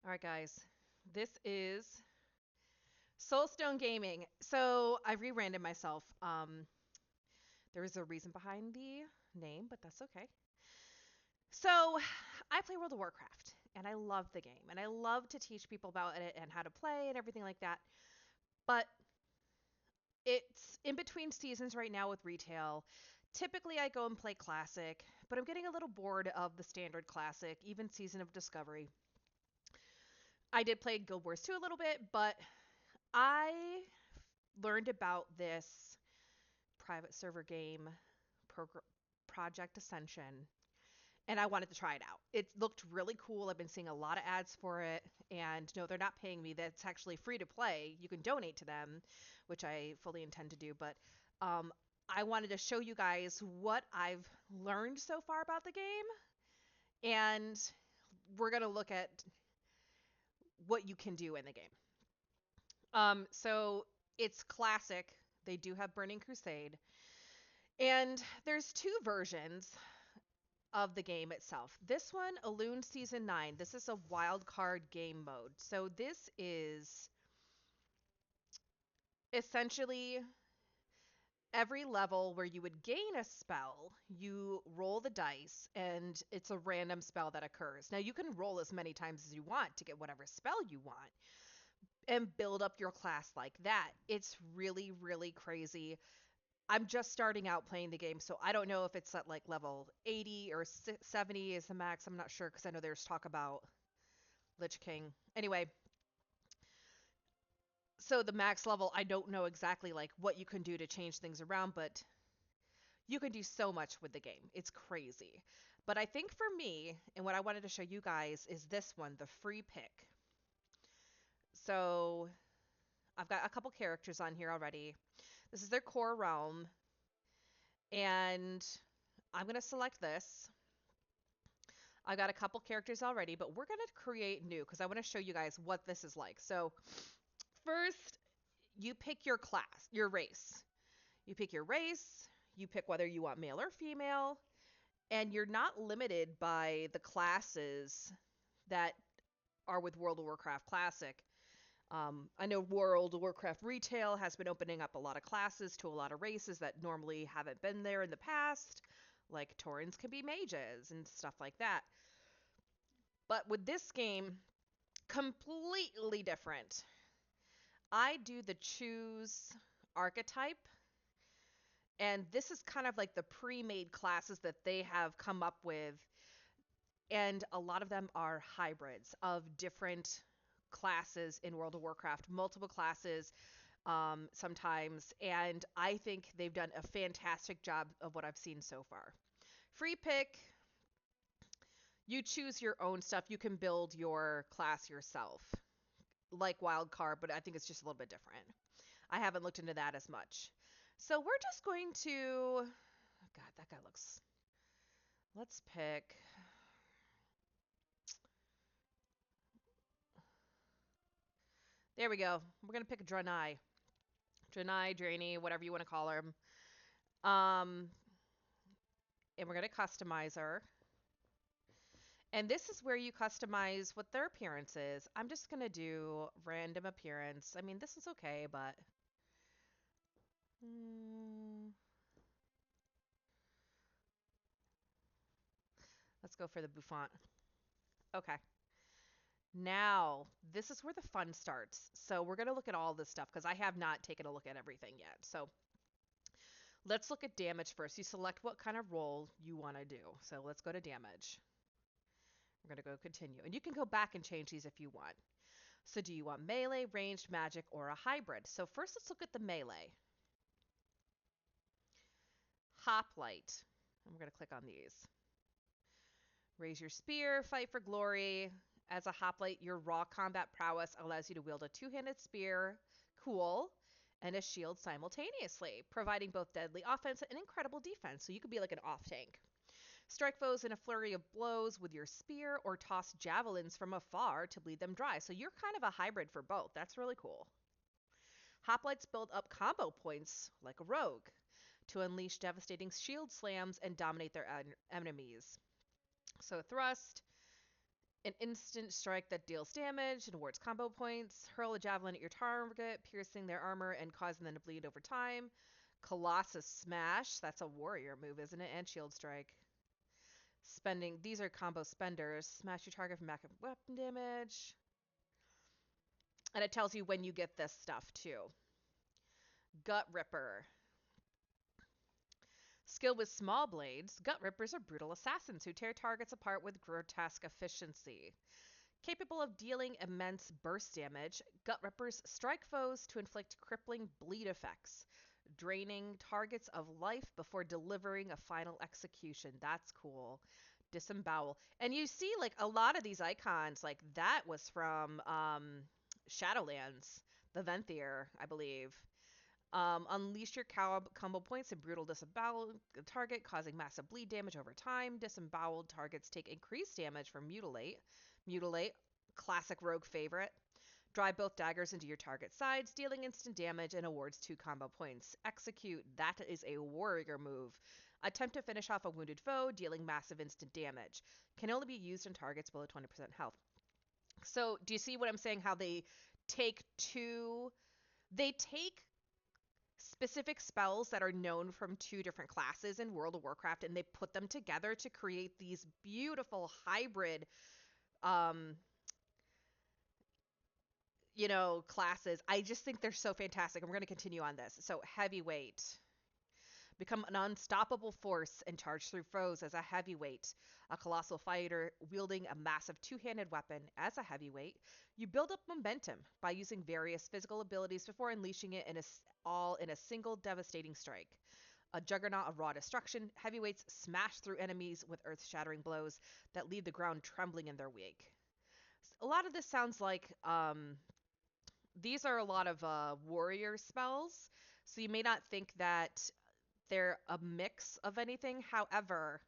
All right, guys. This is Soulstone Gaming. So I re-branded myself. There is a reason behind the name, but that's okay. So I play World of Warcraft, and I love the game, and I love to teach people about it and how to play and everything like that. But it's in between seasons right now with retail. Typically, I go and play Classic, but I'm getting a little bored of the standard Classic, even Season of Discovery. I did play Guild Wars 2 a little bit, but I learned about this private server game, Project Ascension, and I wanted to try it out. It looked really cool. I've been seeing a lot of ads for it, and no, they're not paying me. That's actually free to play. You can donate to them, which I fully intend to do. But um, I wanted to show you guys what I've learned so far about the game, and we're going to look at what you can do in the game. So it's classic. They do have Burning Crusade. And there's two versions of the game itself. This one, Alune Season 9, this is a wild card game mode. So this is essentially every level where you would gain a spell, you roll the dice and it's a random spell that occurs. Now you can roll as many times as you want to get whatever spell you want and build up your class like that. It's really, really crazy. I'm just starting out playing the game, so I don't know if it's at like level 80 or 70 is the max. I'm not sure because I know there's talk about Lich King. Anyway, so the max level, I don't know exactly like what you can do to change things around, but you can do so much with the game. It's crazy. But I think for me, and what I wanted to show you guys is this one, the free pick. So I've got a couple characters on here already. This is their core realm, and I'm going to select this. I got a couple characters already, but we're going to create new because I want to show you guys what this is like. So first, you pick your class, your race. You pick your race, you pick whether you want male or female, and you're not limited by the classes that are with World of Warcraft Classic. I know World of Warcraft Retail has been opening up a lot of classes to a lot of races that normally haven't been there in the past, like Taurens can be mages and stuff like that. But with this game, completely different. I do the choose archetype, and this is kind of like the pre-made classes that they have come up with, and a lot of them are hybrids of different classes in World of Warcraft, multiple classes sometimes, and I think they've done a fantastic job of what I've seen so far. Free pick, you choose your own stuff. You can build your class yourself, like Wildcard, but I think it's just a little bit different. I haven't looked into that as much. So we're just going to, oh God, that guy looks, let's pick, there we go. We're going to pick a Draenei. Draenei, Draenei, whatever you want to call her. Um, and we're going to customize her. And this is where you customize what their appearance is. I'm just going to do random appearance. I mean, this is okay, but... let's go for the bouffant. Okay. Now, this is where the fun starts. So we're going to look at all this stuff because I have not taken a look at everything yet. So let's look at damage first. You select what kind of roll you want to do. So let's go to damage. We're going to go continue. And you can go back and change these if you want. So do you want melee, ranged, magic, or a hybrid? So first let's look at the melee. Hoplite. And we're going to click on these. Raise your spear, fight for glory. As a hoplite, your raw combat prowess allows you to wield a two-handed spear, cool, and a shield simultaneously, providing both deadly offense and incredible defense. So you could be like an off tank. Strike foes in a flurry of blows with your spear or toss javelins from afar to bleed them dry. So you're kind of a hybrid for both. That's really cool. Hoplites build up combo points like a rogue to unleash devastating shield slams and dominate their enemies. So thrust, An instant strike that deals damage and awards combo points. Hurl a javelin at your target, piercing their armor and causing them to bleed over time. Colossus Smash. That's a warrior move, isn't it? And Shield Strike. Spending. These are combo spenders. Smash your target for maximum weapon damage. And it tells you when you get this stuff, too. Gut Ripper. Skilled with small blades, Gut Rippers are brutal assassins who tear targets apart with grotesque efficiency. Capable of dealing immense burst damage, Gut Rippers strike foes to inflict crippling bleed effects, draining targets of life before delivering a final execution. That's cool. Disembowel. And you see, like, a lot of these icons, like, that was from Shadowlands, the Venthyr, I believe. Unleash your combo points and brutal disembowel the target, causing massive bleed damage over time. Disemboweled targets take increased damage from mutilate. Mutilate, classic rogue favorite. Drive both daggers into your target's sides, dealing instant damage and awards 2 combo points. Execute, that is a warrior move. Attempt to finish off a wounded foe, dealing massive instant damage. Can only be used on targets below 20% health. So, do you see what I'm saying? How they take specific spells that are known from 2 different classes in World of Warcraft, and they put them together to create these beautiful hybrid um classes. I just think they're so fantastic. And we're going to continue on this. So heavyweight. Become an unstoppable force and charge through foes as a heavyweight. A colossal fighter wielding a massive two-handed weapon as a heavyweight. You build up momentum by using various physical abilities before unleashing it all in a single devastating strike. A juggernaut of raw destruction, heavyweights smash through enemies with earth-shattering blows that leave the ground trembling in their wake. A lot of this sounds like these are a lot of warrior spells, so you may not think that they're a mix of anything. However,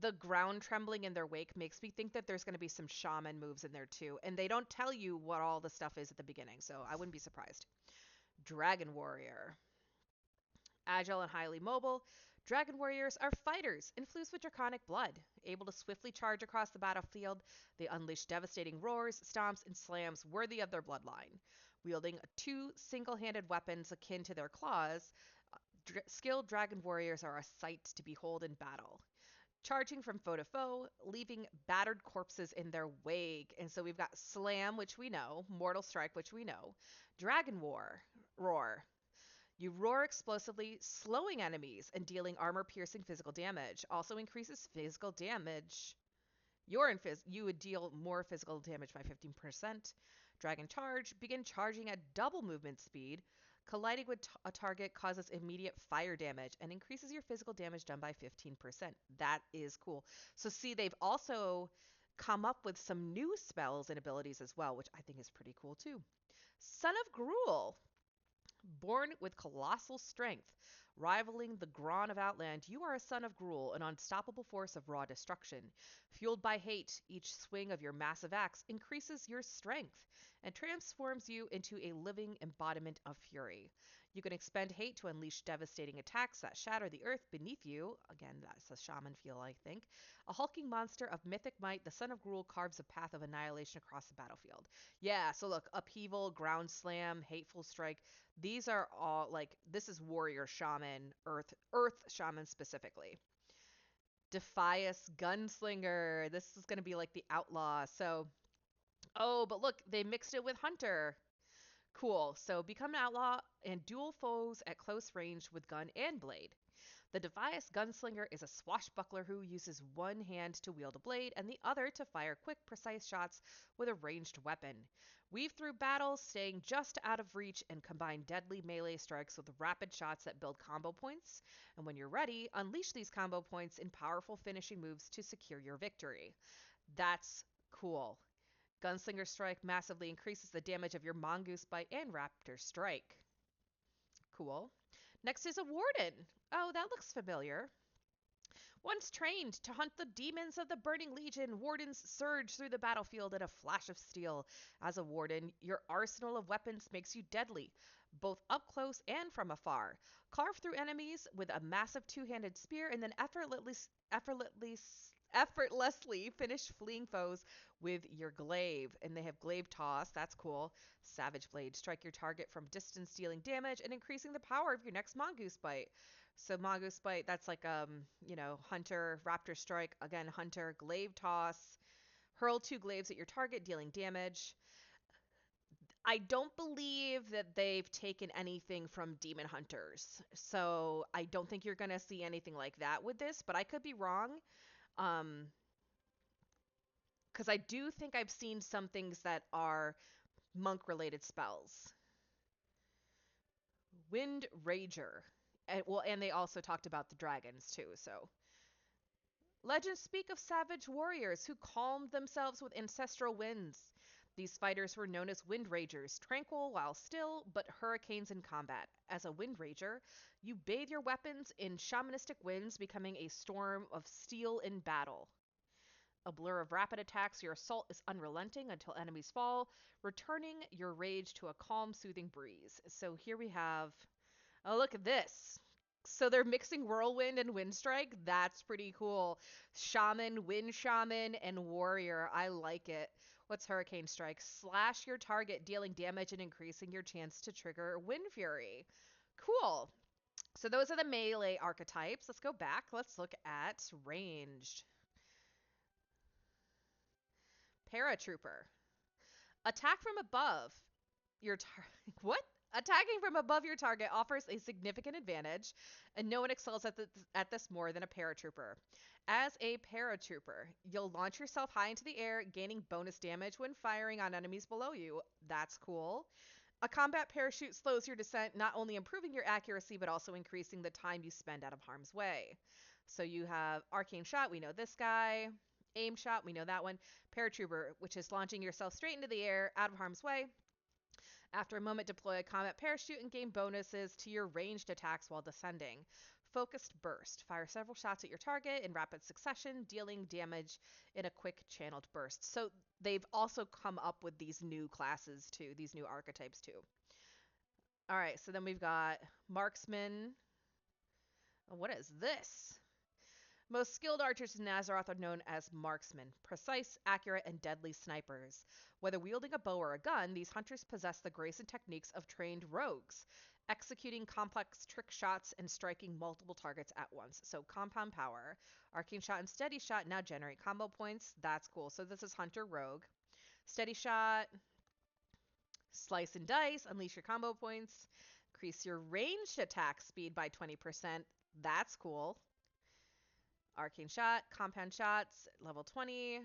the ground trembling in their wake makes me think that there's going to be some shaman moves in there too. And they don't tell you what all the stuff is at the beginning, so I wouldn't be surprised. Dragon Warrior. Agile and highly mobile, Dragon Warriors are fighters infused with draconic blood. Able to swiftly charge across the battlefield, they unleash devastating roars, stomps, and slams worthy of their bloodline. Wielding 2 single-handed weapons akin to their claws, skilled Dragon Warriors are a sight to behold in battle. Charging from foe to foe, leaving battered corpses in their wake. And so we've got Slam, which we know, Mortal Strike, which we know, Dragon Roar. You roar explosively, slowing enemies and dealing armor-piercing physical damage. Also increases physical damage. You would deal more physical damage by 15%. Dragon Charge. Begin charging at double movement speed. Colliding with a target causes immediate fire damage and increases your physical damage done by 15%. That is cool. So see, they've also come up with some new spells and abilities as well, which I think is pretty cool too. Son of Gruul. Born with colossal strength, rivaling the Gron of Outland, you are a son of Gruul, an unstoppable force of raw destruction. Fueled by hate, each swing of your massive axe increases your strength and transforms you into a living embodiment of fury. You can expend hate to unleash devastating attacks that shatter the earth beneath you. Again, that's a shaman feel, I think. A hulking monster of mythic might, the son of Gruul carves a path of annihilation across the battlefield. Yeah, so look, upheaval, ground slam, hateful strike. These are all like this is warrior shaman, earth shaman specifically. Defias gunslinger. This is going to be like the outlaw. So, oh, but look, they mixed it with hunter. Cool. So become an outlaw and duel foes at close range with gun and blade. The Defias Gunslinger is a swashbuckler who uses one hand to wield a blade and the other to fire quick, precise shots with a ranged weapon. Weave through battles, staying just out of reach, and combine deadly melee strikes with rapid shots that build combo points. And when you're ready, unleash these combo points in powerful finishing moves to secure your victory. That's cool. Gunslinger Strike massively increases the damage of your Mongoose Bite and Raptor Strike. Cool. Next is a Warden. Oh, that looks familiar. Once trained to hunt the demons of the Burning Legion, wardens surge through the battlefield in a flash of steel. As a warden, your arsenal of weapons makes you deadly, both up close and from afar. Carve through enemies with a massive two-handed spear and then effortlessly Effortlessly finish fleeing foes with your glaive. And they have glaive toss. That's cool. Savage blade. Strike your target from distance, dealing damage and increasing the power of your next mongoose bite. So mongoose bite, that's like hunter, raptor strike. Again, hunter, glaive toss. Hurl 2 glaives at your target, dealing damage. I don't believe that they've taken anything from Demon Hunters. So I don't think you're going to see anything like that with this, but I could be wrong. Um, because I do think I've seen some things that are monk related spells. Wind Rager. And they also talked about the dragons too. So legends speak of savage warriors who calmed themselves with ancestral winds. These fighters were known as wind ragers, tranquil while still, but hurricanes in combat. As a wind rager, you bathe your weapons in shamanistic winds, becoming a storm of steel in battle. A blur of rapid attacks, your assault is unrelenting until enemies fall, returning your rage to a calm, soothing breeze. So here we have. Oh, look at this. So they're mixing whirlwind and wind strike. That's pretty cool. Shaman, wind shaman, and warrior. I like it. What's hurricane strike? Slash your target, dealing damage and increasing your chance to trigger wind fury. Cool. So those are the melee archetypes. Let's go back. Let's look at ranged. Paratrooper. Attack from above. What? Attacking from above your target offers a significant advantage, and no one excels at this more than a paratrooper. As a paratrooper, you'll launch yourself high into the air, gaining bonus damage when firing on enemies below you. That's cool. A combat parachute slows your descent, not only improving your accuracy, but also increasing the time you spend out of harm's way. So you have Arcane Shot, we know this guy. Aim Shot, we know that one. Paratrooper, which is launching yourself straight into the air, out of harm's way. After a moment, deploy a combat parachute and gain bonuses to your ranged attacks while descending. Focused Burst. Fire several shots at your target in rapid succession, dealing damage in a quick channeled burst. So they've also come up with these new classes too, these new archetypes too. All right, so then we've got Marksman. What is this? Most skilled archers in Nazaroth are known as marksmen, precise, accurate, and deadly snipers. Whether wielding a bow or a gun, these hunters possess the grace and techniques of trained rogues, executing complex trick shots and striking multiple targets at once. So compound power. Arcane shot and steady shot now generate combo points. That's cool. So this is hunter rogue. Steady shot, slice and dice, unleash your combo points, increase your ranged attack speed by 20%. That's cool. Arcane Shot, Compound Shots, level 20.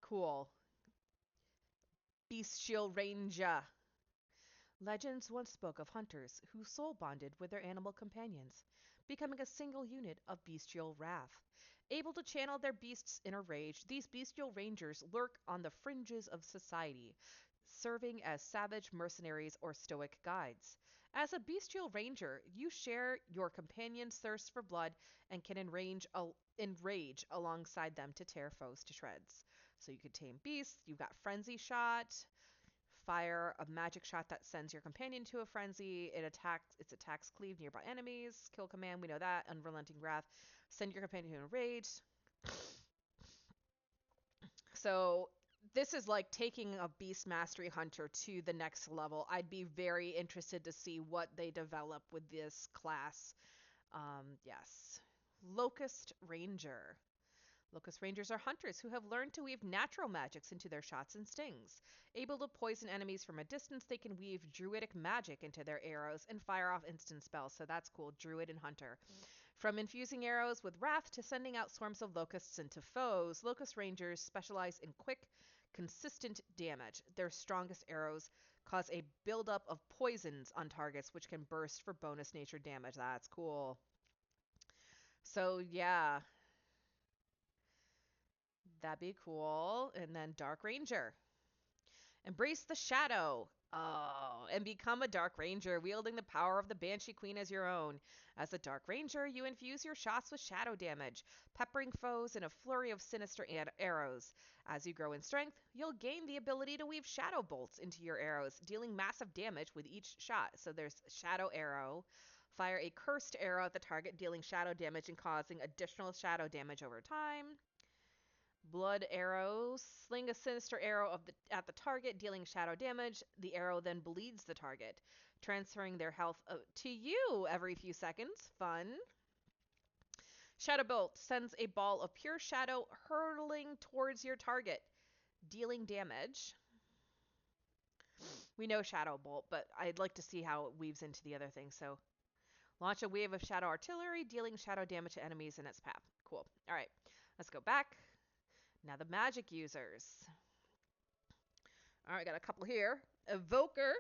Cool. Bestial Ranger. Legends once spoke of hunters who soul bonded with their animal companions, becoming a single unit of bestial wrath. Able to channel their beast's inner rage, these bestial rangers lurk on the fringes of society, serving as savage mercenaries or stoic guides. As a bestial ranger, you share your companion's thirst for blood and can enrage alongside them to tear foes to shreds. So you could tame beasts, you've got frenzy shot, fire a magic shot that sends your companion to a frenzy. Its attacks cleave nearby enemies. Kill command, we know that. Unrelenting wrath. Send your companion to a rage. So this is like taking a beast mastery hunter to the next level. I'd be very interested to see what they develop with this class. Yes. Locust Ranger. Locust Rangers are hunters who have learned to weave natural magics into their shots and stings. Able to poison enemies from a distance, they can weave druidic magic into their arrows and fire off instant spells. So that's cool. Druid and hunter. From infusing arrows with wrath to sending out swarms of locusts into foes, Locust Rangers specialize in quick, consistent damage. Their strongest arrows cause a buildup of poisons on targets, which can burst for bonus nature damage. That's cool. So yeah, that'd be cool. And then Dark Ranger. Embrace the shadow. Oh, and become a Dark Ranger, wielding the power of the Banshee Queen as your own. As a Dark Ranger, you infuse your shots with shadow damage, peppering foes in a flurry of sinister arrows. As you grow in strength, you'll gain the ability to weave shadow bolts into your arrows, dealing massive damage with each shot. So there's Shadow Arrow, Fire a cursed arrow at the target, dealing shadow damage and causing additional shadow damage over time. Blood arrow. Sling a sinister arrow at the target, dealing shadow damage. The arrow then bleeds the target, transferring their health to you every few seconds. Fun. Shadow Bolt sends a ball of pure shadow hurtling towards your target, dealing damage. We know Shadow Bolt, but I'd like to see how it weaves into the other things. So, launch a wave of shadow artillery, dealing shadow damage to enemies in its path. Cool. All right, let's go back. Now the magic users. All right, got a couple here. Evoker.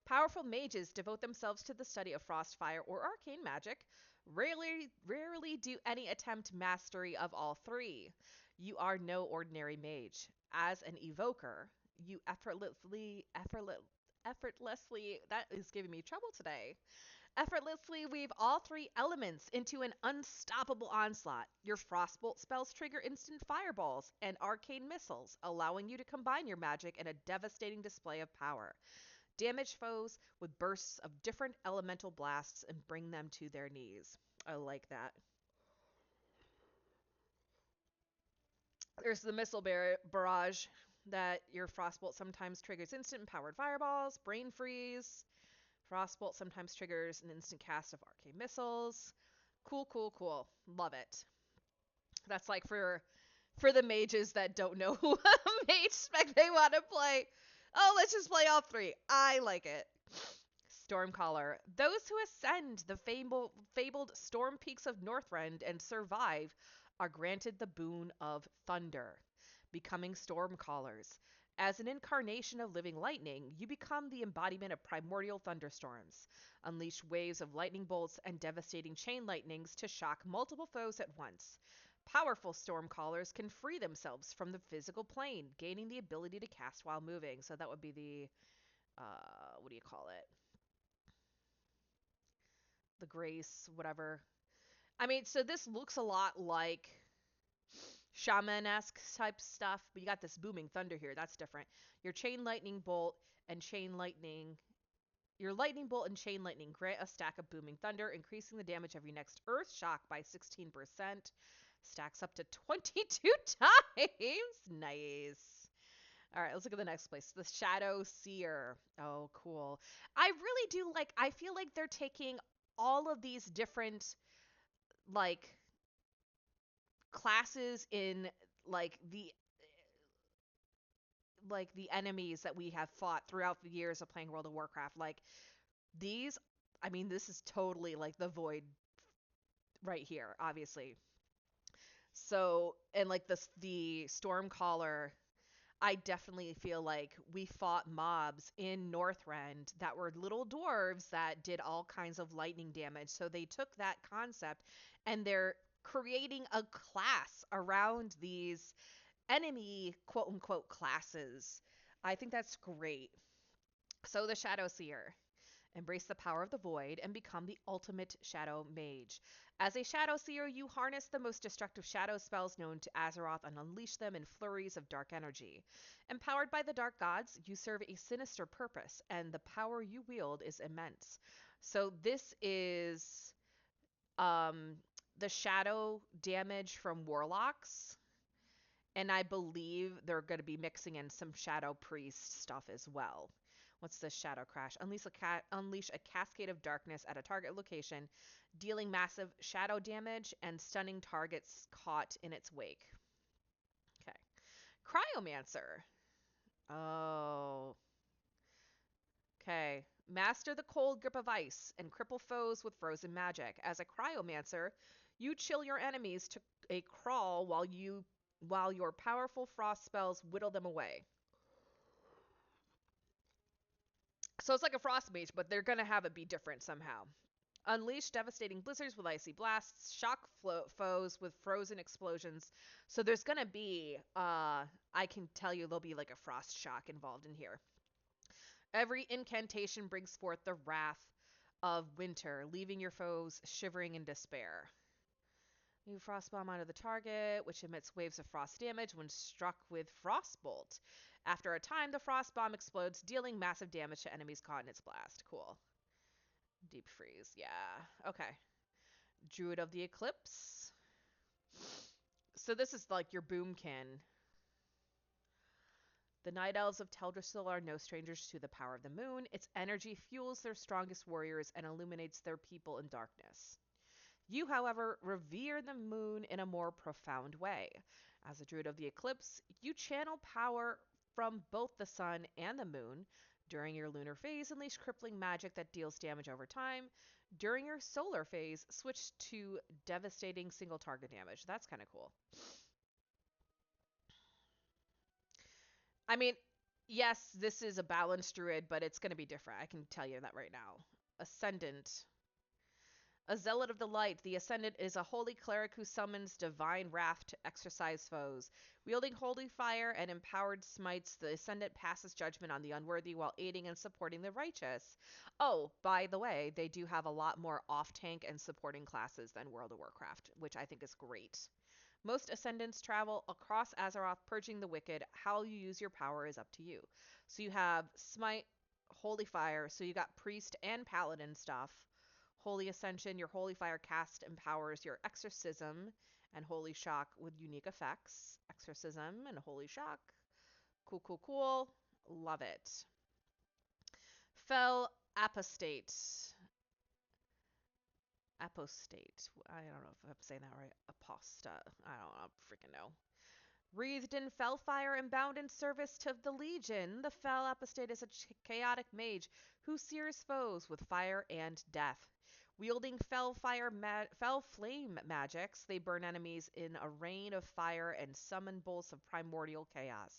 Powerful mages devote themselves to the study of frost, fire, or arcane magic. Rarely do any attempt mastery of all three. You are no ordinary mage. As an evoker, you effortlessly, that is giving me trouble today. Effortlessly weave all three elements into an unstoppable onslaught. Your frostbolt spells trigger instant fireballs and arcane missiles, allowing you to combine your magic in a devastating display of power. Damage foes with bursts of different elemental blasts and bring them to their knees. I like that. There's the missile barrage that your frostbolt sometimes triggers instant and powered fireballs. Brain freeze. Frostbolt sometimes triggers an instant cast of arcane missiles. Cool, cool, cool. Love it. That's like for the mages that don't know who mage spec they want to play. Oh, let's just play all three. I like it. Stormcaller. Those who ascend the fabled storm peaks of Northrend and survive are granted the boon of thunder, becoming Stormcallers. As an incarnation of living lightning, you become the embodiment of primordial thunderstorms. Unleash waves of lightning bolts and devastating chain lightnings to shock multiple foes at once. Powerful Stormcallers can free themselves from the physical plane, gaining the ability to cast while moving. So that would be the, what do you call it? The grace, whatever. I mean, so this looks a lot like shaman-esque type stuff, but you got this booming thunder here. That's different. Your chain lightning bolt and chain lightning. Your lightning bolt and chain lightning grant a stack of booming thunder, increasing the damage of your next earth shock by 16%. Stacks up to 22 times. Nice. All right, let's look at the next place. The Shadow Seer. Oh, cool. I really do like, I feel like they're taking all of these different, like, classes in, like, the enemies that we have fought throughout the years of playing World of Warcraft. Like, these, I mean, this is totally, like, the Void right here, obviously. So, and, like, the Stormcaller, I definitely feel like we fought mobs in Northrend that were little dwarves that did all kinds of lightning damage. So they took that concept and they're creating a class around these enemy quote unquote classes. I think that's great. So the Shadow Seer. Embrace the power of the void and become the ultimate shadow mage. As a shadow seer, you harness the most destructive shadow spells known to Azeroth and unleash them in flurries of dark energy. Empowered by the dark gods, you serve a sinister purpose, and the power you wield is immense. So this is the shadow damage from warlocks, and I believe they're going to be mixing in some shadow priest stuff as well. What's the shadow crash? Unleash a cascade of darkness at a target location, dealing massive shadow damage and stunning targets caught in its wake. Okay. Cryomancer. Oh. Okay. Master the cold grip of ice and cripple foes with frozen magic. As a cryomancer, you chill your enemies to a crawl while your powerful frost spells whittle them away. So it's like a frost mage, but they're going to have it be different somehow. Unleash devastating blizzards with icy blasts, shock foes with frozen explosions. So there's going to be, I can tell you there'll be like a frost shock involved in here. Every incantation brings forth the wrath of winter, leaving your foes shivering in despair. You frost bomb onto the target, which emits waves of frost damage when struck with frostbolt. After a time, the frost bomb explodes, dealing massive damage to enemies caught in its blast. Cool. Deep freeze. Yeah. Okay. Druid of the Eclipse. So this is like your boomkin. The Night Elves of Teldrassil are no strangers to the power of the moon. Its energy fuels their strongest warriors and illuminates their people in darkness. You, however, revere the moon in a more profound way. As a druid of the eclipse, you channel power from both the sun and the moon. During your lunar phase, unleash crippling magic that deals damage over time. During your solar phase, switch to devastating single target damage. That's kind of cool. I mean, yes, this is a balanced druid, but it's going to be different. I can tell you that right now. Ascendant. A zealot of the light, the Ascendant is a holy cleric who summons divine wrath to exorcise foes. Wielding holy fire and empowered smites, the Ascendant passes judgment on the unworthy while aiding and supporting the righteous. Oh, by the way, they do have a lot more off-tank and supporting classes than World of Warcraft, which I think is great. Most ascendants travel across Azeroth, purging the wicked. How you use your power is up to you. So you have Smite, Holy Fire, so you got Priest and Paladin stuff. Holy Ascension, your Holy Fire cast empowers your Exorcism and Holy Shock with unique effects. Exorcism and Holy Shock. Cool, cool, cool. Love it. Fell Apostate. Apostate. I don't know if I'm saying that right. Aposta. I don't freaking know. Wreathed in fell fire and bound in service to the Legion, the Fell Apostate is a chaotic mage who sears foes with fire and death. Wielding fell flame magics, they burn enemies in a rain of fire and summon bolts of primordial chaos.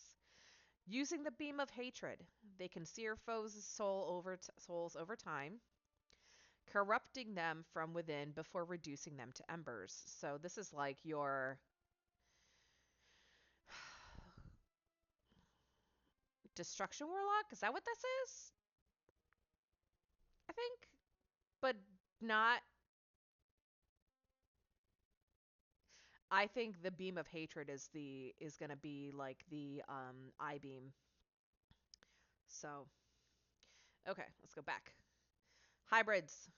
Using the beam of hatred, they can sear foes' souls over time, corrupting them from within before reducing them to embers. So this is like your Destruction Warlock? Is that what this is? I think. But not. I think the beam of hatred is gonna be like the I beam. So okay, let's go back. Hybrids.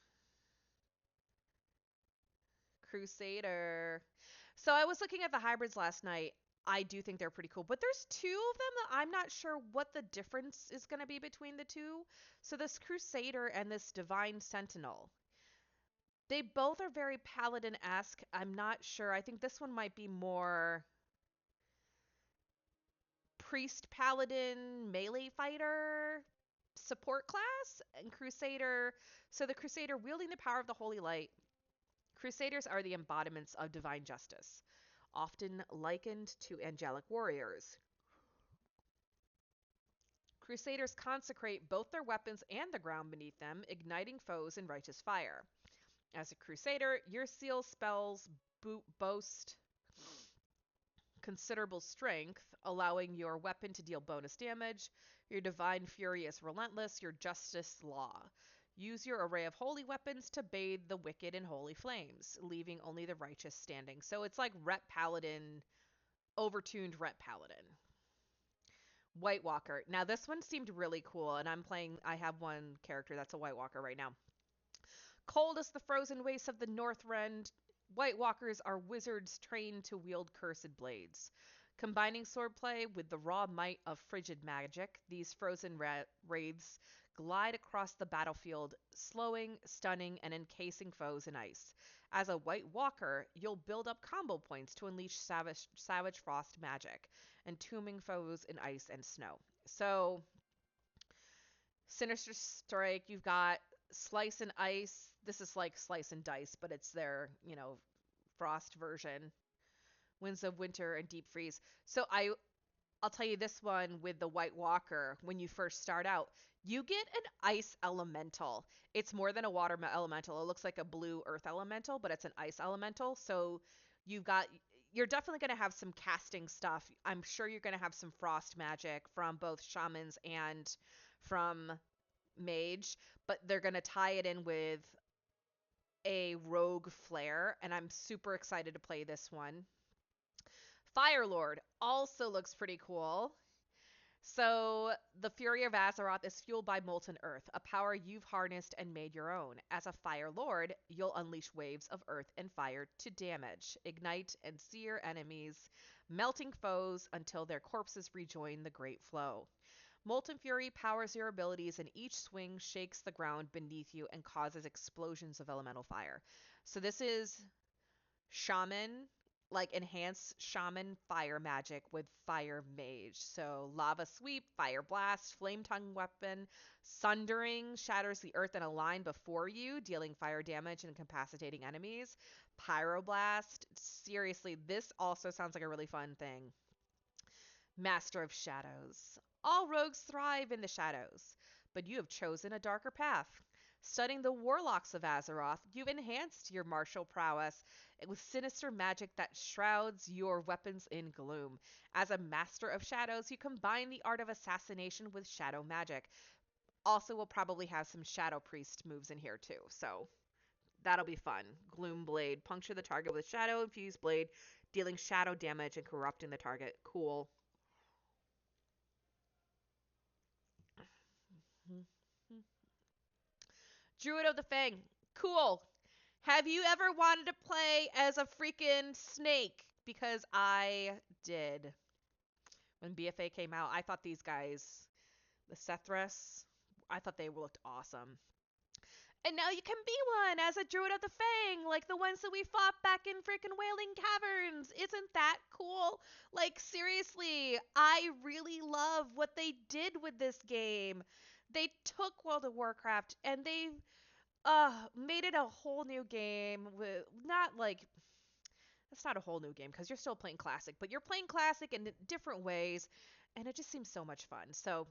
Crusader. So I was looking at the hybrids last night. I do think they're pretty cool, but there's two of them that I'm not sure what the difference is going to be between the two. So this Crusader and this Divine Sentinel. They both are very paladin-esque. I'm not sure. I think this one might be more priest paladin melee fighter support class and Crusader. So the Crusader wielding the power of the holy light. Crusaders are the embodiments of divine justice, often likened to angelic warriors. Crusaders consecrate both their weapons and the ground beneath them, igniting foes in righteous fire. As a Crusader, your seal spells boast considerable strength, allowing your weapon to deal bonus damage. Your divine fury is relentless, your justice law. Use your array of holy weapons to bathe the wicked in holy flames, leaving only the righteous standing. So it's like Ret Paladin, overtuned Ret Paladin. White Walker. Now this one seemed really cool, and I have one character that's a White Walker right now. Cold as the frozen wastes of the Northrend, White Walkers are wizards trained to wield cursed blades. Combining swordplay with the raw might of frigid magic, these frozen wraiths glide across the battlefield, slowing, stunning, and encasing foes in ice. As a White Walker, you'll build up combo points to unleash savage frost magic, entombing foes in ice and snow. So Sinister Strike, you've got Slice and Ice. This is like Slice and Dice, but it's their, frost version. Winds of Winter and Deep Freeze. So I'll tell you this one with the White Walker, when you first start out, you get an ice elemental. It's more than a water elemental. It looks like a blue earth elemental, but it's an ice elemental. So you're definitely going to have some casting stuff. I'm sure you're going to have some frost magic from both shamans and from mage, but they're going to tie it in with a rogue flare, and I'm super excited to play this one. Firelord also looks pretty cool. So, the Fury of Azeroth is fueled by molten earth, a power you've harnessed and made your own. As a Fire Lord, you'll unleash waves of earth and fire to damage, ignite, and sear enemies, melting foes until their corpses rejoin the Great Flow. Molten Fury powers your abilities, and each swing shakes the ground beneath you and causes explosions of elemental fire. So, this is shaman, like enhanced shaman fire magic with fire mage. So lava sweep, fire blast, flame tongue weapon, sundering shatters the earth in a line before you, dealing fire damage and incapacitating enemies. Pyroblast, seriously, this also sounds like a really fun thing. Master of Shadows. All rogues thrive in the shadows, but you have chosen a darker path. Studying the warlocks of Azeroth, you've enhanced your martial prowess with sinister magic that shrouds your weapons in gloom. As a master of shadows, you combine the art of assassination with shadow magic. Also, we'll probably have some shadow priest moves in here too, so that'll be fun. Gloom blade, puncture the target with shadow infused blade, dealing shadow damage and corrupting the target. Cool. Druid of the Fang. Cool. Have you ever wanted to play as a freaking snake? Because I did. When BFA came out, I thought these guys, the Sethras, I thought they looked awesome. And now you can be one as a Druid of the Fang, like the ones that we fought back in freaking Wailing Caverns. Isn't that cool? Like, seriously, I really love what they did with this game. They took World of Warcraft and they made it a whole new game with not like it's not a whole new game because you're still playing classic, but you're playing classic in different ways, and it just seems so much fun. So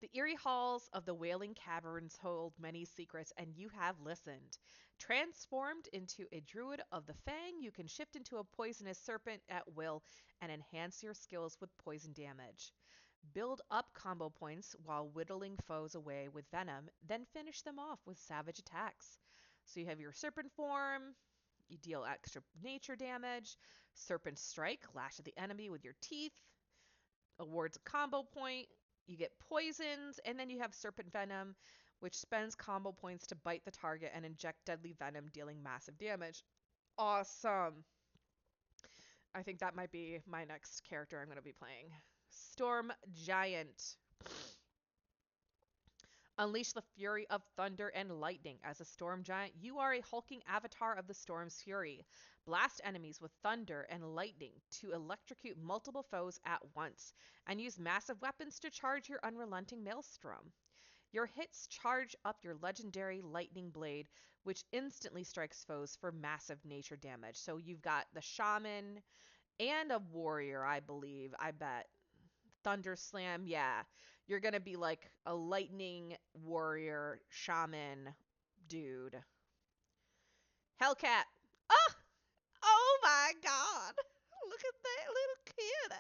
the eerie halls of the Wailing Caverns hold many secrets, and you have listened. Transformed into a druid of the Fang, you can shift into a poisonous serpent at will and enhance your skills with poison damage. Build up combo points while whittling foes away with venom, then finish them off with savage attacks. So you have your serpent form, you deal extra nature damage, serpent strike, lash at the enemy with your teeth, awards a combo point, you get poisons, and then you have serpent venom, which spends combo points to bite the target and inject deadly venom, dealing massive damage. Awesome. I think that might be my next character I'm going to be playing. Storm Giant. Unleash the fury of thunder and lightning. As a storm giant, you are a hulking avatar of the storm's fury. Blast enemies with thunder and lightning to electrocute multiple foes at once, and use massive weapons to charge your unrelenting maelstrom. Your hits charge up your legendary lightning blade, which instantly strikes foes for massive nature damage. So you've got the shaman and a warrior, I believe, I bet. Thunder Slam, yeah. You're gonna be like a lightning warrior shaman dude. Hellcat. Oh, oh my god. Look at that little kid.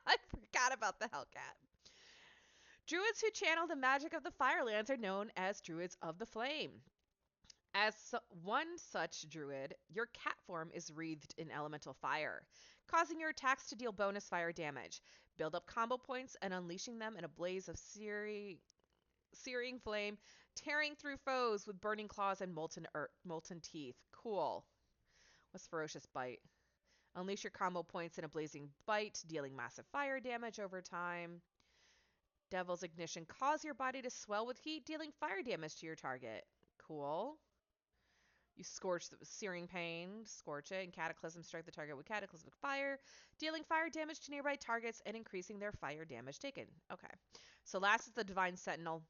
I forgot about the Hellcat. Druids who channel the magic of the Firelands are known as Druids of the Flame. As one such druid, your cat form is wreathed in elemental fire, causing your attacks to deal bonus fire damage. Build up combo points and unleashing them in a blaze of searing flame, tearing through foes with burning claws and molten teeth. Cool. What's Ferocious Bite? Unleash your combo points in a blazing bite, dealing massive fire damage over time. Devil's Ignition. Cause your body to swell with heat, dealing fire damage to your target. Cool. You scorch the searing pain, scorch it, and cataclysm strike the target with cataclysmic fire, dealing fire damage to nearby targets and increasing their fire damage taken. Okay. So last is the Divine Sentinel.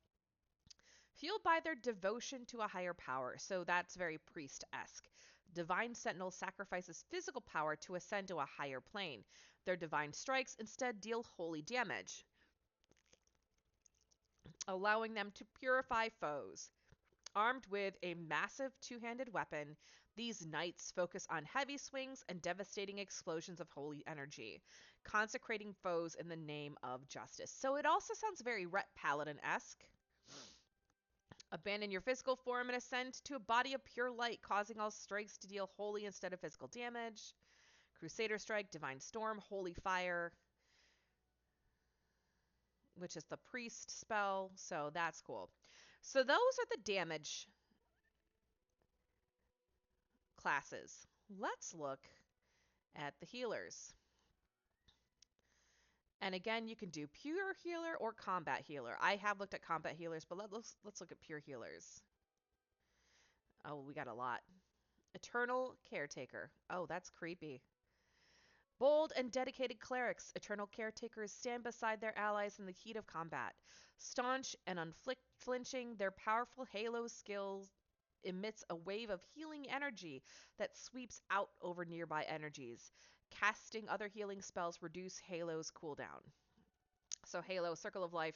Fueled by their devotion to a higher power, so that's very priest-esque. Divine Sentinel sacrifices physical power to ascend to a higher plane. Their divine strikes instead deal holy damage, allowing them to purify foes. Armed with a massive two-handed weapon, these knights focus on heavy swings and devastating explosions of holy energy, consecrating foes in the name of justice. So it also sounds very Ret Paladin-esque. Abandon your physical form and ascend to a body of pure light, causing all strikes to deal holy instead of physical damage. Crusader Strike, Divine Storm, Holy Fire. which is the priest spell, so that's cool. So those are the damage classes. Let's look at the healers. And again, you can do pure healer or combat healer. I have looked at combat healers, but let's look at pure healers. Oh, we got a lot. Eternal caretaker. Oh, that's creepy. Bold and dedicated clerics, eternal caretakers stand beside their allies in the heat of combat. Staunch and unflinching, their powerful halo skills emits a wave of healing energy that sweeps out over nearby energies. Casting other healing spells reduce Halo's cooldown. So Halo, Circle of Life,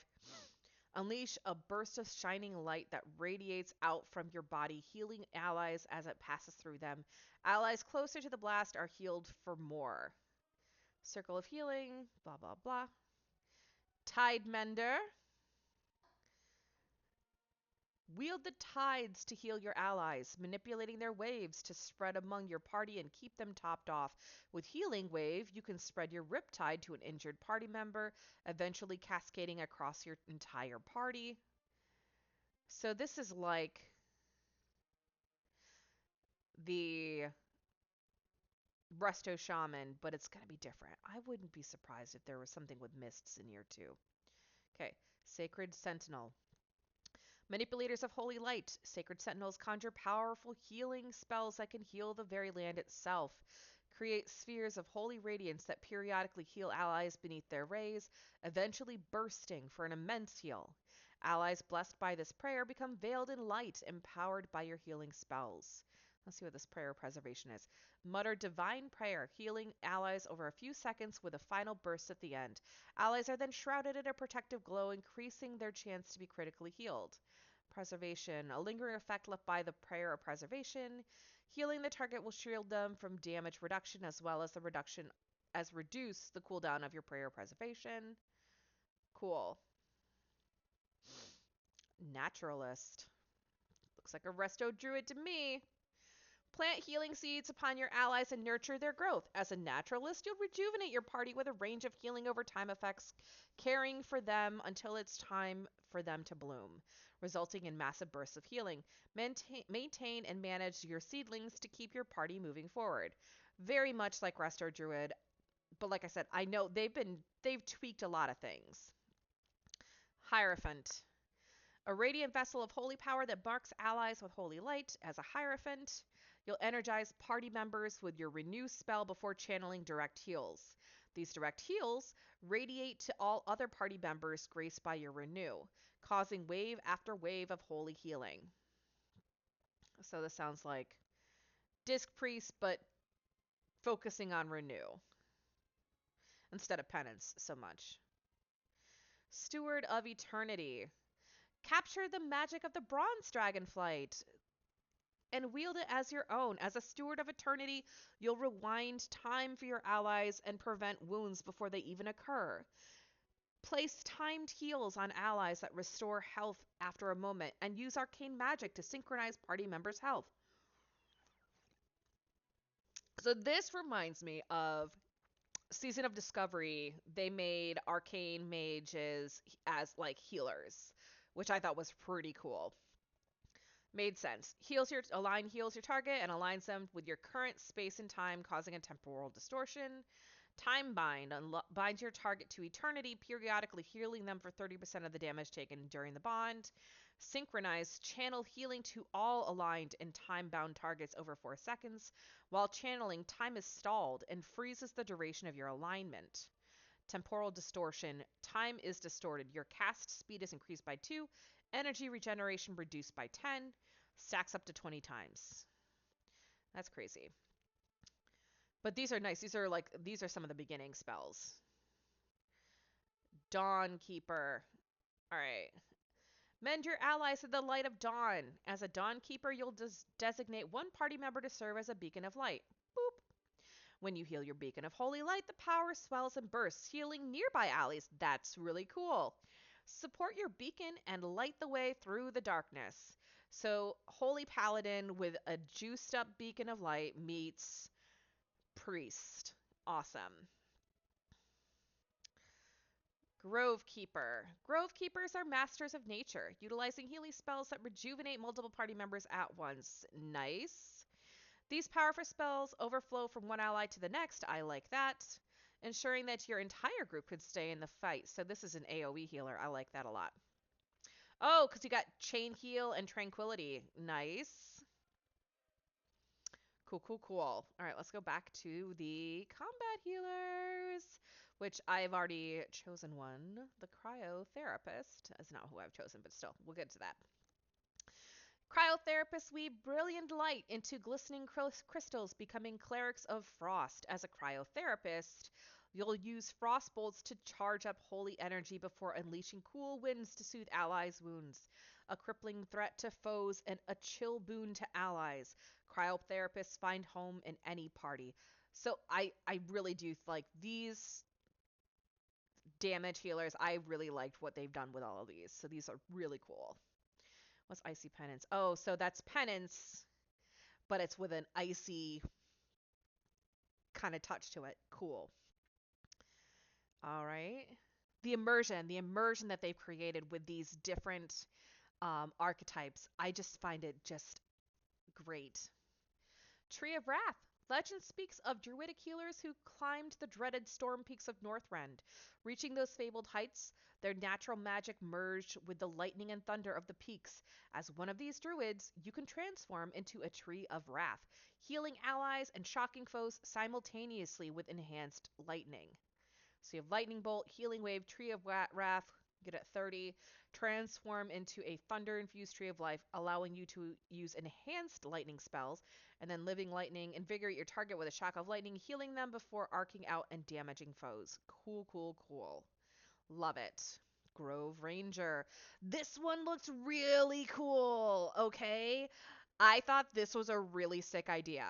unleash a burst of shining light that radiates out from your body, healing allies as it passes through them. Allies closer to the blast are healed for more. Circle of Healing, blah, blah, blah. Tide Mender. Wield the tides to heal your allies, manipulating their waves to spread among your party and keep them topped off. With Healing Wave, you can spread your Riptide to an injured party member, eventually cascading across your entire party. So this is like the Resto Shaman, but it's going to be different. I wouldn't be surprised if there was something with mists in here too. Okay, Sacred Sentinel. Manipulators of holy light, sacred sentinels conjure powerful healing spells that can heal the very land itself. Create spheres of holy radiance that periodically heal allies beneath their rays, eventually bursting for an immense heal. Allies blessed by this prayer become veiled in light, empowered by your healing spells. Let's see what this prayer preservation is. Mutter divine prayer, healing allies over a few seconds with a final burst at the end. Allies are then shrouded in a protective glow, increasing their chance to be critically healed. Preservation, a lingering effect left by the prayer of preservation. Healing the target will shield them from damage reduction as well as reduce the cooldown of your prayer preservation. Cool. Naturalist. Looks like a resto druid to me. Plant healing seeds upon your allies and nurture their growth. As a naturalist, you'll rejuvenate your party with a range of healing over time effects, caring for them until it's time for them to bloom, resulting in massive bursts of healing. Maintain and manage your seedlings to keep your party moving forward. Very much like Resto Druid, but like I said, I know they've tweaked a lot of things. Hierophant. A radiant vessel of holy power that marks allies with holy light. As a Hierophant, you'll energize party members with your Renew spell before channeling direct heals. These direct heals radiate to all other party members graced by your Renew, causing wave after wave of holy healing. So this sounds like Disc Priest, but focusing on Renew instead of Penance so much. Steward of Eternity. Capture the magic of the bronze dragonflight and wield it as your own. As a steward of eternity, you'll rewind time for your allies and prevent wounds before they even occur. Place timed heals on allies that restore health after a moment, and use arcane magic to synchronize party members' health. So this reminds me of Season of Discovery. They made arcane mages as like healers, which I thought was pretty cool. Made sense. Heals your target and aligns them with your current space and time, causing a temporal distortion. Time bind binds your target to eternity, periodically healing them for 30% of the damage taken during the bond. Synchronize channel healing to all aligned and time-bound targets over 4 seconds. While channeling, time is stalled and freezes the duration of your alignment. Temporal distortion. Time is distorted. Your cast speed is increased by 2. Energy regeneration reduced by 10. Stacks up to 20 times. That's crazy. But these are nice. These are some of the beginning spells. Dawn Keeper. All right. Mend your allies in the light of dawn. As a Dawn Keeper, you'll designate one party member to serve as a beacon of light. Boop. When you heal your beacon of holy light, the power swells and bursts, healing nearby allies. That's really cool. Support your beacon and light the way through the darkness. So, Holy Paladin with a juiced up beacon of light meets Priest. Awesome. Grove Keeper. Grove Keepers are masters of nature, utilizing healing spells that rejuvenate multiple party members at once. Nice. These powerful spells overflow from one ally to the next. I like that. Ensuring that your entire group could stay in the fight. So this is an AoE healer. I like that a lot. Oh, because you got Chain Heal and Tranquility. Nice. Cool, cool, cool. All right, let's go back to the combat healers, which I've already chosen one. The Cryotherapist is not who I've chosen, but still, we'll get to that. Cryotherapists weave brilliant light into glistening crystals, becoming clerics of frost. As a cryotherapist, you'll use frost bolts to charge up holy energy before unleashing cool winds to soothe allies' wounds. A crippling threat to foes and a chill boon to allies. Cryotherapists find home in any party. So I really do like these damage healers. I really liked what they've done with all of these. So these are really cool. What's icy penance? Oh, so that's penance, but it's with an icy kind of touch to it. Cool. All right. The immersion that they've created with these different archetypes, I just find it just great. Tree of Wrath. Legend speaks of druidic healers who climbed the dreaded storm peaks of Northrend. Reaching those fabled heights, their natural magic merged with the lightning and thunder of the peaks. As one of these druids, you can transform into a Tree of Wrath, healing allies and shocking foes simultaneously with enhanced lightning. So you have Lightning Bolt, Healing Wave, Tree of Wrath, get at 30, transform into a thunder-infused Tree of Life, allowing you to use enhanced lightning spells, and then Living Lightning, invigorate your target with a shock of lightning, healing them before arcing out and damaging foes. Cool, cool, cool. Love it. Grove Ranger. This one looks really cool, okay? I thought this was a really sick idea.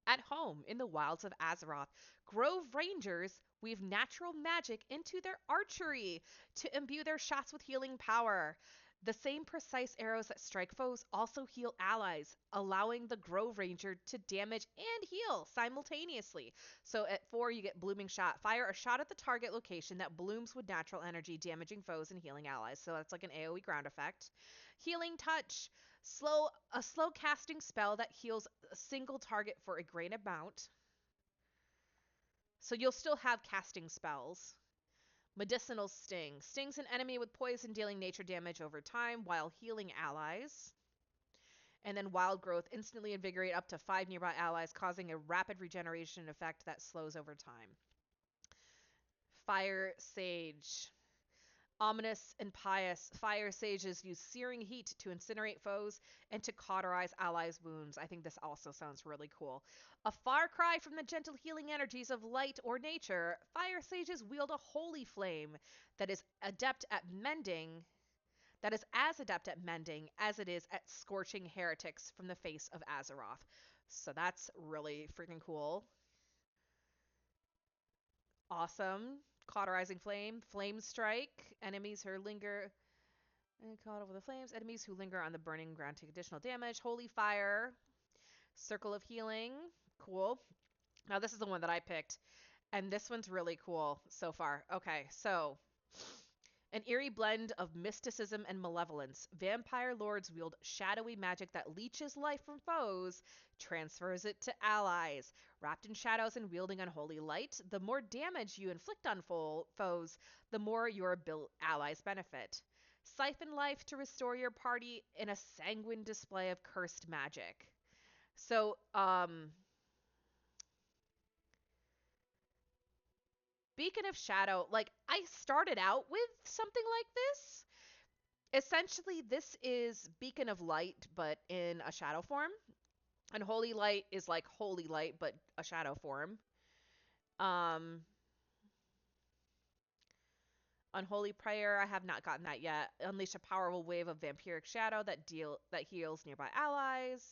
At home in the wilds of Azeroth, Grove Rangers weave natural magic into their archery to imbue their shots with healing power. The same precise arrows that strike foes also heal allies, allowing the Grove Ranger to damage and heal simultaneously. So at 4, you get Blooming Shot. Fire a shot at the target location that blooms with natural energy, damaging foes and healing allies. So that's like an AoE ground effect. Healing Touch. A slow casting spell that heals a single target for a great amount. So you'll still have casting spells. Medicinal Sting. Stings an enemy with poison, dealing nature damage over time while healing allies. And then Wild Growth. Instantly invigorate up to 5 nearby allies, causing a rapid regeneration effect that slows over time. Fire Sage. Ominous and pious, fire sages use searing heat to incinerate foes and to cauterize allies' wounds. I think this also sounds really cool. A far cry from the gentle healing energies of light or nature, fire sages wield a holy flame that is adept at mending. That is as adept at mending as it is at scorching heretics from the face of Azeroth. So that's really freaking cool. Awesome. Cauterizing flame, flame strike. Enemies who linger and caught over the flames. Enemies who linger on the burning ground take additional damage. Holy fire. Circle of healing. Cool. Now this is the one that I picked, and this one's really cool so far. Okay, so an eerie blend of mysticism and malevolence. Vampire lords wield shadowy magic that leeches life from foes, transfers it to allies. Wrapped in shadows and wielding unholy light, the more damage you inflict on foes, the more your allies benefit. Siphon life to restore your party in a sanguine display of cursed magic. So, Beacon of Shadow, like, I started out with something like this. Essentially, this is Beacon of Light, but in a shadow form. And Holy Light is like Holy Light, but a shadow form. Um, Unholy Prayer, I have not gotten that yet. Unleash a powerful wave of vampiric shadow that heals nearby allies.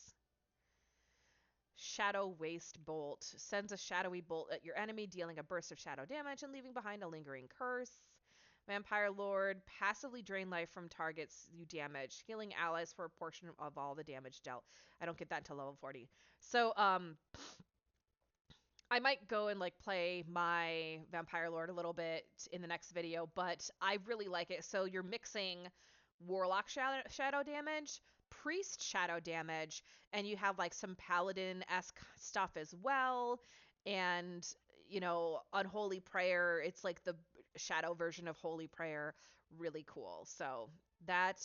Shadow Waste Bolt sends a shadowy bolt at your enemy, dealing a burst of shadow damage and leaving behind a lingering curse. Vampire Lord, passively drain life from targets you damage, healing allies for a portion of all the damage dealt. I don't get that until level 40. So, I might go and like play my Vampire Lord a little bit in the next video, but I really like it. So you're mixing Warlock shadow damage, Priest shadow damage, and you have like some Paladin-esque stuff as well. And, you know, Unholy Prayer, it's like the shadow version of Holy Prayer. Really cool. So that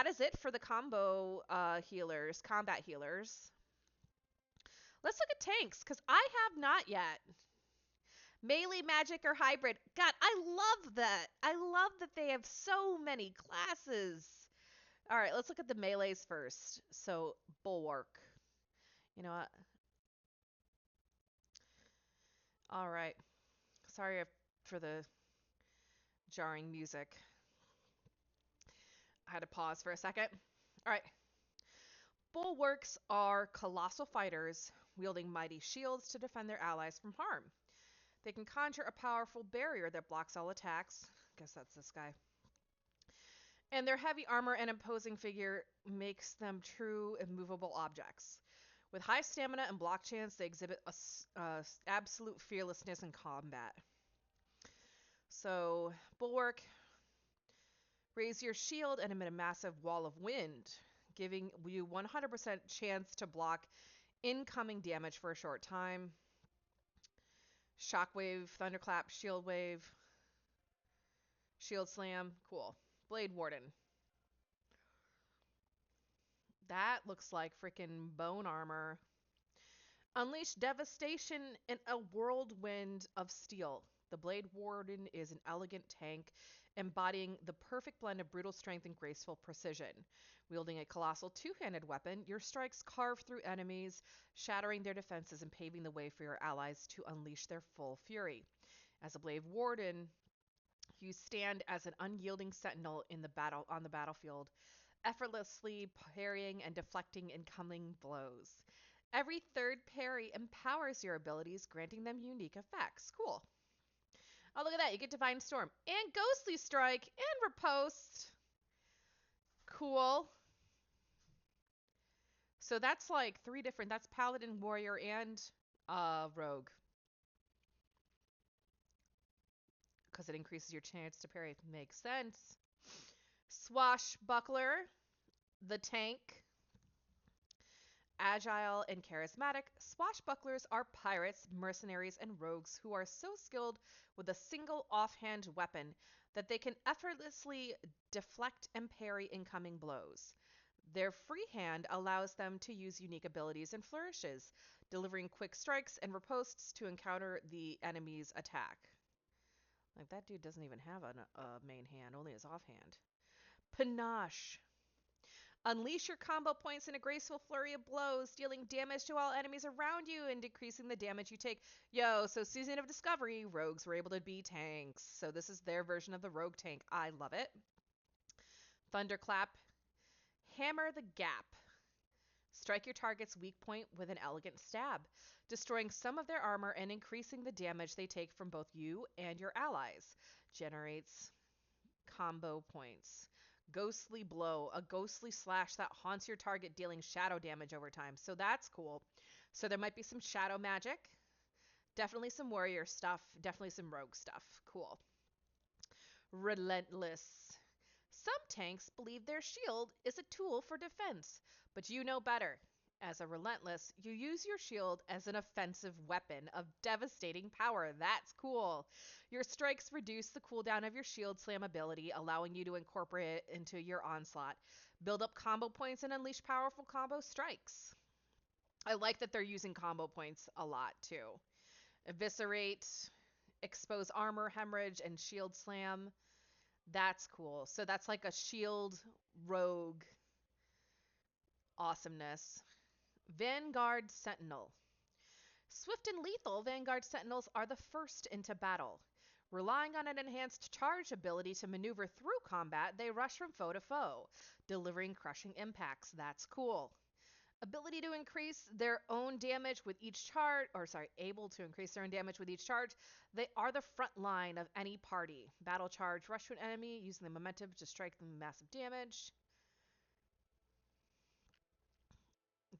is it for the combo healers, combat healers. Let's look at tanks, because I have not yet. Melee, magic, or hybrid. God, I love that. I love that they have so many classes. All right, let's look at the melees first. So, Bulwark. You know what? All right. Sorry for the jarring music. I had to pause for a second. All right. Bulwarks are colossal fighters wielding mighty shields to defend their allies from harm. They can conjure a powerful barrier that blocks all attacks. Guess that's this guy. And their heavy armor and imposing figure makes them true immovable objects. With high stamina and block chance, they exhibit absolute fearlessness in combat. So, Bulwark, raise your shield and emit a massive wall of wind, giving you 100% chance to block incoming damage for a short time. Shockwave, Thunderclap, Shield Wave, Shield Slam, cool. Blade Warden. That looks like freaking bone armor. Unleash devastation in a whirlwind of steel. The Blade Warden is an elegant tank embodying the perfect blend of brutal strength and graceful precision. Wielding a colossal two-handed weapon, your strikes carve through enemies, shattering their defenses and paving the way for your allies to unleash their full fury. As a Blade Warden, you stand as an unyielding sentinel in the battle on the battlefield, effortlessly parrying and deflecting incoming blows. Every third parry empowers your abilities, granting them unique effects. Cool. Oh, look at that. You get Divine Storm and Ghostly Strike and Riposte. Cool. So that's like three different. That's Paladin, Warrior, and Rogue. Because it increases your chance to parry. Makes sense. Swashbuckler, the tank. Agile and charismatic, swashbucklers are pirates, mercenaries, and rogues who are so skilled with a single offhand weapon that they can effortlessly deflect and parry incoming blows. Their free hand allows them to use unique abilities and flourishes, delivering quick strikes and ripostes to encounter the enemy's attack. Like, that dude doesn't even have a main hand, only his offhand. Panache. Unleash your combo points in a graceful flurry of blows, dealing damage to all enemies around you and decreasing the damage you take. Yo, so Season of Discovery, rogues were able to be tanks. So this is their version of the rogue tank. I love it. Thunderclap. Hammer the gap. Strike your target's weak point with an elegant stab, destroying some of their armor and increasing the damage they take from both you and your allies. Generates combo points. Ghostly Blow, a ghostly slash that haunts your target, dealing shadow damage over time. So that's cool. So there might be some shadow magic. Definitely some warrior stuff. Definitely some rogue stuff. Cool. Relentless. Some tanks believe their shield is a tool for defense, but you know better. As a Relentless, you use your shield as an offensive weapon of devastating power. That's cool. Your strikes reduce the cooldown of your shield slam ability, allowing you to incorporate it into your onslaught. Build up combo points and unleash powerful combo strikes. I like that they're using combo points a lot too. Eviscerate, expose armor, hemorrhage, and shield slam. That's cool. So that's like a shield rogue awesomeness. Vanguard Sentinel. Swift and lethal, Vanguard Sentinels are the first into battle. Relying on an enhanced charge ability to maneuver through combat, they rush from foe to foe, delivering crushing impacts. That's cool. Ability to increase their own damage with each charge, able to increase their own damage with each charge. They are the front line of any party. Battle charge, rush to an enemy, using the momentum to strike them massive damage.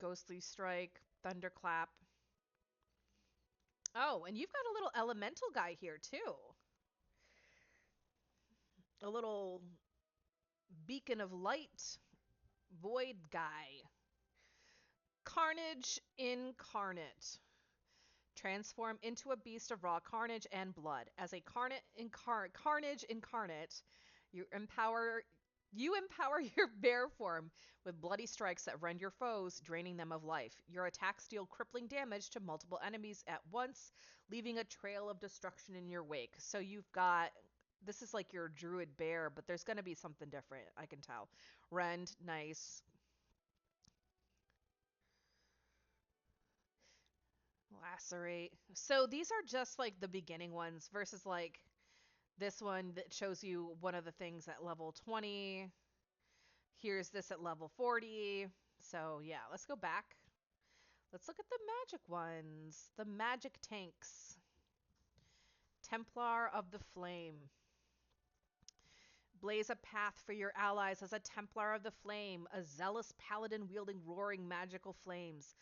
Ghostly Strike, Thunderclap. Oh, and you've got a little elemental guy here too. A little beacon of light void guy. Carnage incarnate. Transform into a beast of raw carnage and blood. As a carnage incarnate, you empower you empower your bear form with bloody strikes that rend your foes, draining them of life. Your attacks deal crippling damage to multiple enemies at once, leaving a trail of destruction in your wake. So you've got this is like your druid bear, but there's going to be something different, I can tell. Rend, nice. Lacerate. So these are just like the beginning ones versus like this one that shows you one of the things at level 20. Here's this at level 40. So yeah, let's go back. Let's look at the magic ones. The magic tanks. Templar of the Flame. Blaze a path for your allies as a Templar of the Flame, a zealous paladin wielding roaring magical flames.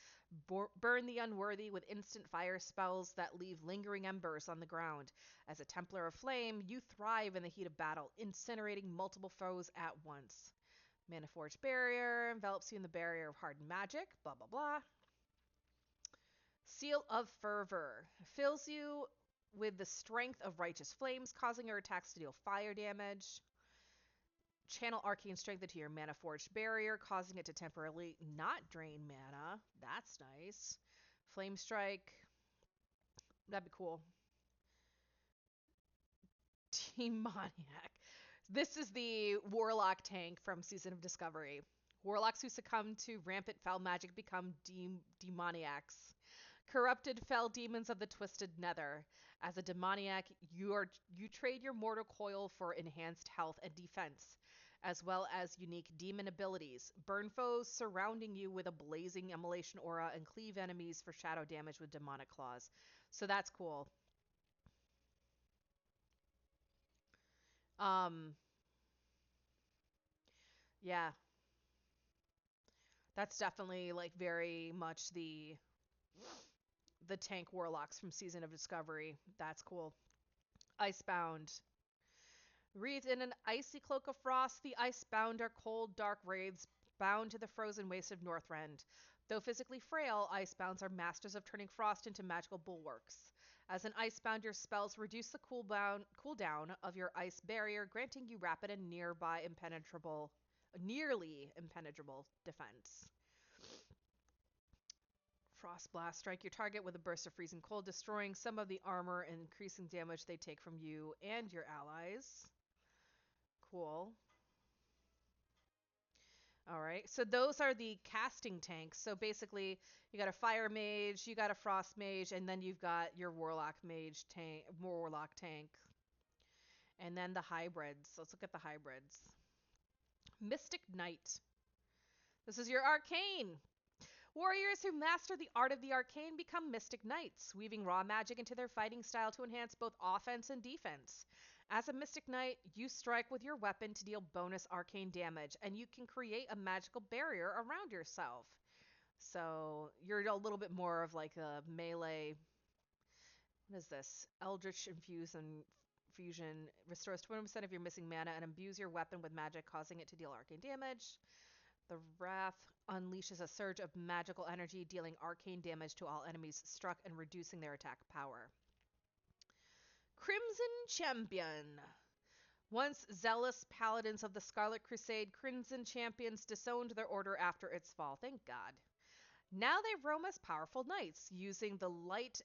Burn the unworthy with instant fire spells that leave lingering embers on the ground. As a Templar of Flame, you thrive in the heat of battle, incinerating multiple foes at once. Mana Forge Barrier envelops you in the barrier of hardened magic, blah blah blah. Seal of Fervor fills you with the strength of righteous flames, causing your attacks to deal fire damage. Channel arcane strength into your mana forged barrier, causing it to temporarily not drain mana. That's nice. Flame strike. That'd be cool. Demoniac. This is the warlock tank from Season of Discovery. Warlocks who succumb to rampant foul magic become demoniacs. Corrupted fell demons of the twisted nether. As a demoniac, you trade your mortal coil for enhanced health and defense, as well as unique demon abilities. Burn foes surrounding you with a blazing immolation aura and cleave enemies for shadow damage with demonic claws. So that's cool. Um, yeah, that's definitely like very much the tank warlocks from Season of Discovery. That's cool. Icebound. Wreathed in an icy cloak of frost, the icebound are cold, dark wraiths bound to the frozen waste of Northrend. Though physically frail, icebounds are masters of turning frost into magical bulwarks. As an icebound, your spells reduce the cooldown of your ice barrier, granting you rapid and nearly impenetrable defense. Frost Blast. Strike your target with a burst of freezing cold, destroying some of the armor and increasing damage they take from you and your allies. Cool. All right. So those are the casting tanks. So basically, you got a fire mage, you got a frost mage, and then you've got your warlock tank. And then the hybrids. Let's look at the hybrids. Mystic Knight. This is your arcane. Warriors who master the art of the arcane become Mystic Knights, weaving raw magic into their fighting style to enhance both offense and defense. As a Mystic Knight, you strike with your weapon to deal bonus arcane damage, and you can create a magical barrier around yourself. So you're a little bit more of like a melee. What is this? Eldritch Fusion restores 20% of your missing mana and imbues your weapon with magic, causing it to deal arcane damage. The Wrath unleashes a surge of magical energy, dealing arcane damage to all enemies struck and reducing their attack power. Crimson Champion. Once zealous paladins of the Scarlet Crusade, Crimson Champions disowned their order after its fall. Thank God. Now they roam as powerful knights, using the light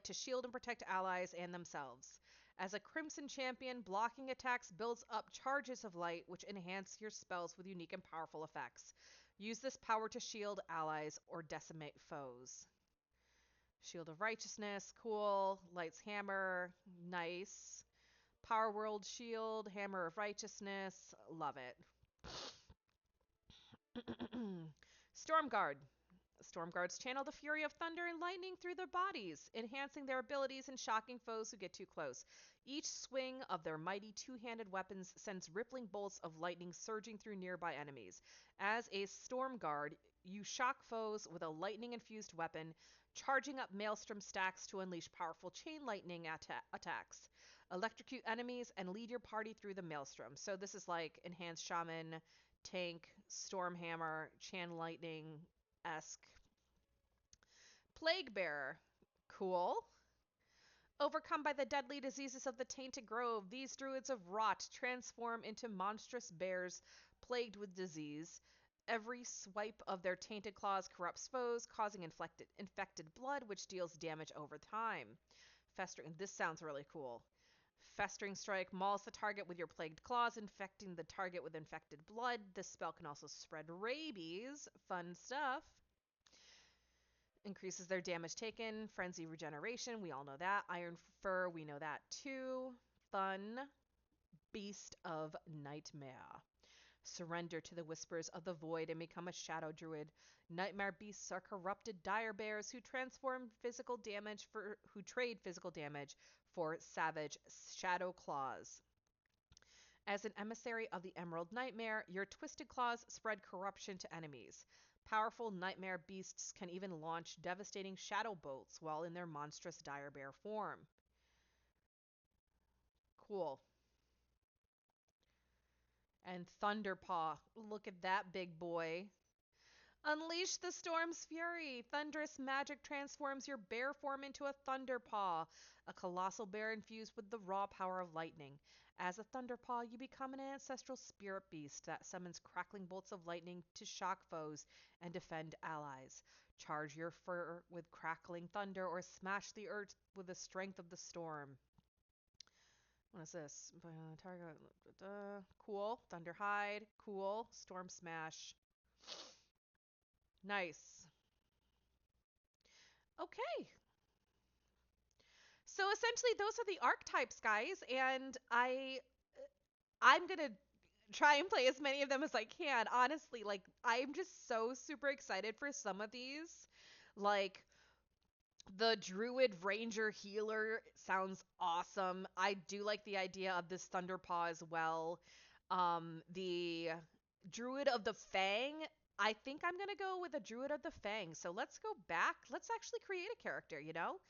to shield and protect allies and themselves. As a Crimson Champion, blocking attacks builds up charges of light, which enhance your spells with unique and powerful effects. Use this power to shield allies or decimate foes. Shield of Righteousness, cool. Light's Hammer, nice. Power World Shield, Hammer of Righteousness, love it. Stormguard. Stormguards channel the fury of thunder and lightning through their bodies, enhancing their abilities and shocking foes who get too close. Each swing of their mighty two-handed weapons sends rippling bolts of lightning surging through nearby enemies. As a Stormguard, you shock foes with a lightning-infused weapon, Charging up Maelstrom stacks to unleash powerful chain lightning attacks. Electrocute enemies and lead your party through the Maelstrom. So this is like Enhanced Shaman, Tank, Stormhammer, Chain Lightning esque. Plague Bearer. Cool. Overcome by the deadly diseases of the Tainted Grove, these druids of rot transform into monstrous bears plagued with disease. Every swipe of their tainted claws corrupts foes, causing infected blood, which deals damage over time. Festering. This sounds really cool. Festering Strike mauls the target with your plagued claws, infecting the target with infected blood. This spell can also spread rabies. Fun stuff. Increases their damage taken. Frenzy Regeneration, we all know that. Iron Fur, we know that too. Fun. Beast of Nightmare. Surrender to the whispers of the void and become a shadow druid. Nightmare beasts are corrupted dire bears who trade physical damage for savage shadow claws. As an emissary of the Emerald Nightmare, your twisted claws spread corruption to enemies. Powerful nightmare beasts can even launch devastating shadow bolts while in their monstrous dire bear form. Cool. And Thunderpaw. Look at that big boy. Unleash the storm's fury. Thunderous magic transforms your bear form into a Thunderpaw, a colossal bear infused with the raw power of lightning. As a Thunderpaw, you become an ancestral spirit beast that summons crackling bolts of lightning to shock foes and defend allies. Charge your fur with crackling thunder or smash the earth with the strength of the storm. What is this? Target. Cool. Thunderhide. Cool. Storm Smash. Nice. Okay. So essentially those are the archetypes, guys, and I'm going to try and play as many of them as I can. Honestly, like I'm just so super excited for some of these. Like the Druid Ranger Healer sounds awesome. I do like the idea of this Thunderpaw as well. The Druid of the Fang, I think I'm going to go with a Druid of the Fang. So let's go back. Let's actually create a character, you know?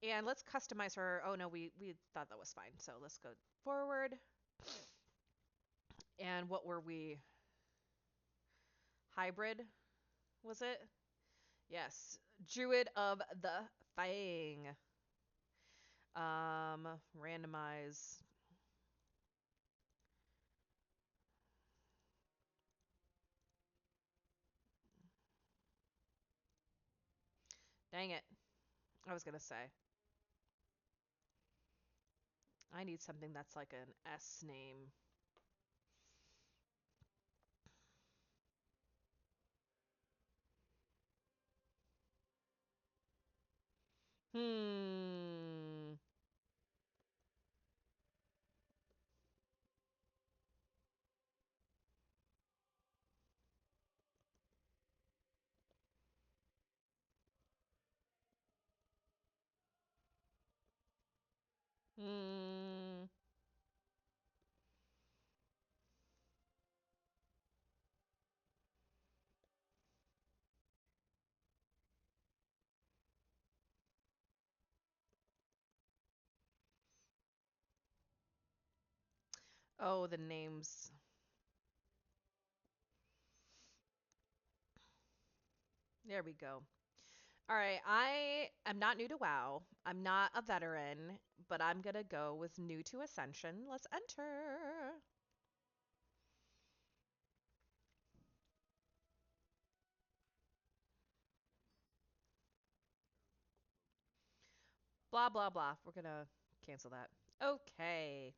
And let's customize her. Oh no, we thought that was fine. So let's go forward. And what were we? Hybrid, was it? Yes. Druid of the Fang. Randomize. Dang it. I was gonna say. I need something that's like an S name. Hmm. Hmm. Oh, the names. There we go. All right, I am not new to WoW. I'm not a veteran, but I'm gonna go with new to Ascension. Let's enter. Blah, blah, blah. We're gonna cancel that. Okay.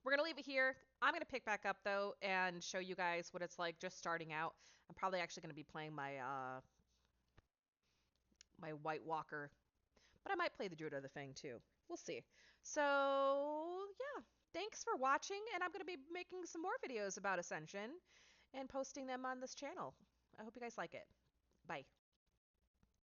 We're gonna leave it here. I'm gonna pick back up though and show you guys what it's like just starting out. I'm probably actually gonna be playing my White Walker, but I might play the Druid of the Fang too. We'll see. So yeah, thanks for watching, and I'm gonna be making some more videos about Ascension and posting them on this channel. I hope you guys like it. Bye.